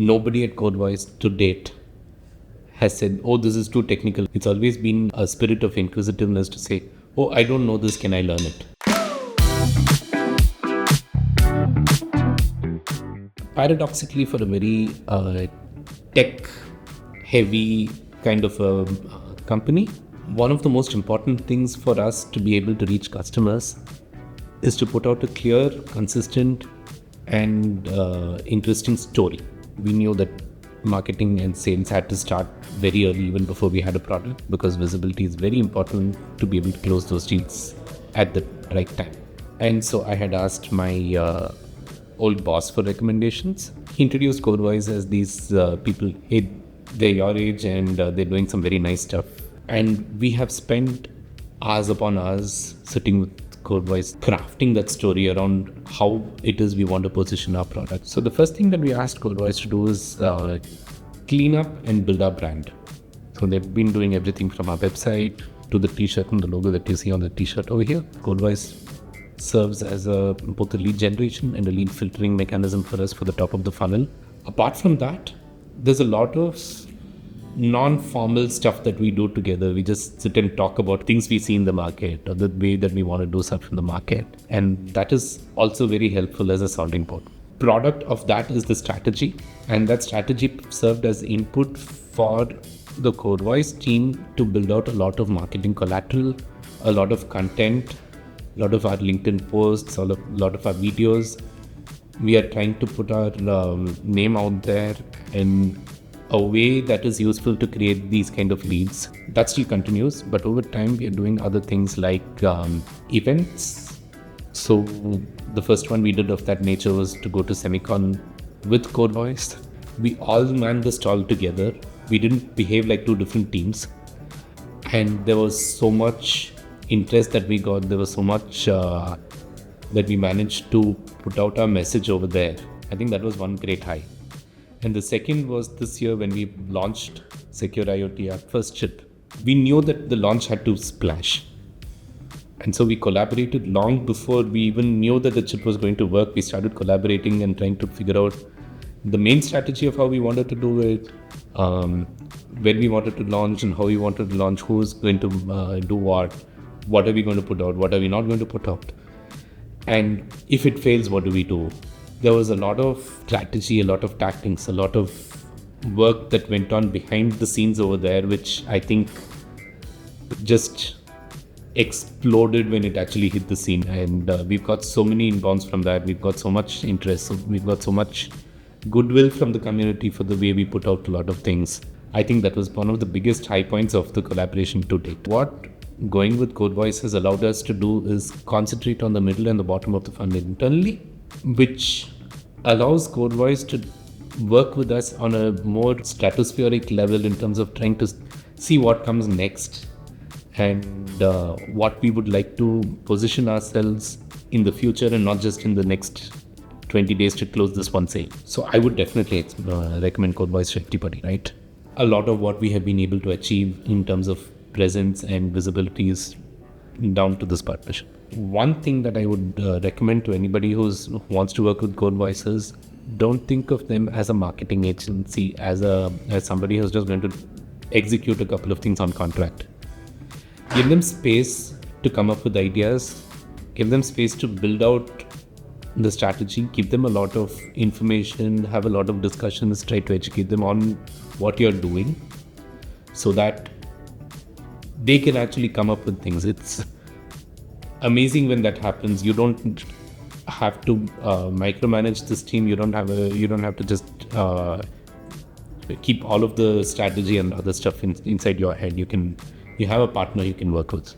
nobody at CoreVoice to date has said, oh, this is too technical. It's always been a spirit of inquisitiveness to say, oh, I don't know this, can I learn it? Paradoxically, for a very tech-heavy kind of a company, one of the most important things for us to be able to reach customers is to put out a clear, consistent, and interesting story. We knew that marketing and sales had to start very early, even before we had a product, because visibility is very important to be able to close those deals at the right time. And so I had asked my old boss for recommendations. He introduced CoreVoice as these people, hey, they're your age and they're doing some very nice stuff. And we have spent hours upon hours sitting with CoreVoice, crafting that story around how it is we want to position our product. So the first thing that we asked CoreVoice to do is clean up and build our brand. So they've been doing everything from our website to the t-shirt and the logo that you see on the t-shirt over here. CoreVoice serves as both a lead generation and a lead filtering mechanism for us for the top of the funnel. Apart from that, there's a lot of non-formal stuff that we do together. We just sit and talk about things we see in the market or the way that we want to do stuff in the market. And that is also very helpful as a sounding board. Product of that is the strategy. And that strategy served as input for the CoreVoice team to build out a lot of marketing collateral, a lot of content, a lot of our LinkedIn posts, a lot of our videos. We are trying to put our name out there in a way that is useful to create these kind of leads. That still continues, but over time we are doing other things like events. So the first one we did of that nature was to go to Semicon with CoreVoice. We all manned the stall together. We didn't behave like two different teams. And there was so much interest that we got. There was so much that we managed to put out our message over there. I think that was one great high. And the second was this year when we launched Secure IoT, our first chip. We knew that the launch had to splash. And so we collaborated long before we even knew that the chip was going to work. We started collaborating and trying to figure out the main strategy of how we wanted to do it, when we wanted to launch and how we wanted to launch, who's going to do what are we going to put out, what are we not going to put out. And if it fails, what do we do? There was a lot of strategy, a lot of tactics, a lot of work that went on behind the scenes over there, which I think just exploded when it actually hit the scene. And we've got so many inbounds from that. We've got so much interest. So we've got so much goodwill from the community for the way we put out a lot of things. I think that was one of the biggest high points of the collaboration to date. What going with CoreVoice has allowed us to do is concentrate on the middle and the bottom of the funnel internally, which allows CoreVoice to work with us on a more stratospheric level in terms of trying to see what comes next and what we would like to position ourselves in the future and not just in the next 20 days to close this one sale. So I would definitely recommend CoreVoice to everybody, right? A lot of what we have been able to achieve in terms of presence and visibility is down to this partnership. One thing that I would recommend to anybody who wants to work with CoreVoice is don't think of them as a marketing agency, as somebody who's just going to execute a couple of things on contract. Give them space to come up with ideas, give them space to build out the strategy, give them a lot of information, have a lot of discussions, try to educate them on what you're doing so that they can actually come up with things. It's amazing when that happens. You don't have to micromanage this team. You don't have to just keep all of the strategy and other stuff inside your head. You have a partner you can work with.